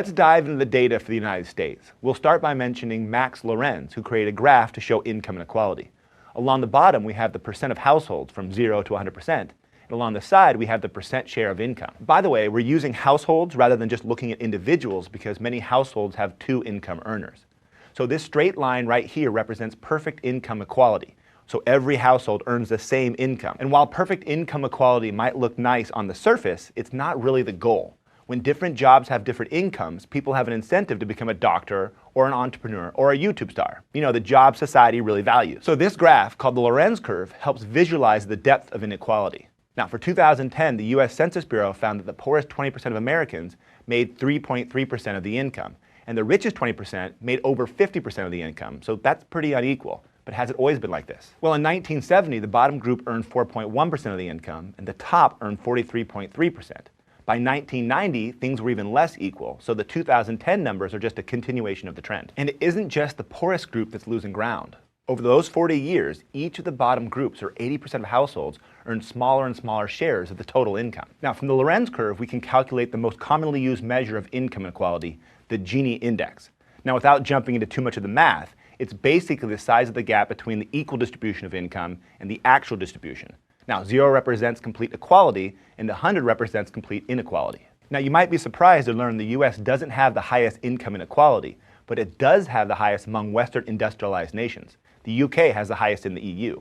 Let's dive into the data for the United States. We'll start by mentioning Max Lorenz, who created a graph to show income inequality. Along the bottom, we have the percent of households from 0 to 100%, and along the side, we have the percent share of income. By the way, we're using households rather than just looking at individuals because many households have 2 income earners. So this straight line right here represents perfect income equality. So every household earns the same income. And while perfect income equality might look nice on the surface, it's not really the goal. When different jobs have different incomes, people have an incentive to become a doctor or an entrepreneur or a YouTube star. You know, the job society really values. So this graph, called the Lorenz curve, helps visualize the depth of inequality. Now, for 2010, the US Census Bureau found that the poorest 20% of Americans made 3.3% of the income, and the richest 20% made over 50% of the income, so that's pretty unequal. But has it always been like this? Well, in 1970, the bottom group earned 4.1% of the income, and the top earned 43.3%. By 1990, things were even less equal, so the 2010 numbers are just a continuation of the trend. And it isn't just the poorest group that's losing ground. Over those 40 years, each of the bottom groups, or 80% of households, earned smaller and smaller shares of the total income. Now, from the Lorenz curve, we can calculate the most commonly used measure of income inequality, the Gini index. Now, without jumping into too much of the math, it's basically the size of the gap between the equal distribution of income and the actual distribution. Now, 0 represents complete equality, and 100 represents complete inequality. Now, you might be surprised to learn the US doesn't have the highest income inequality, but it does have the highest among Western industrialized nations. The UK has the highest in the EU.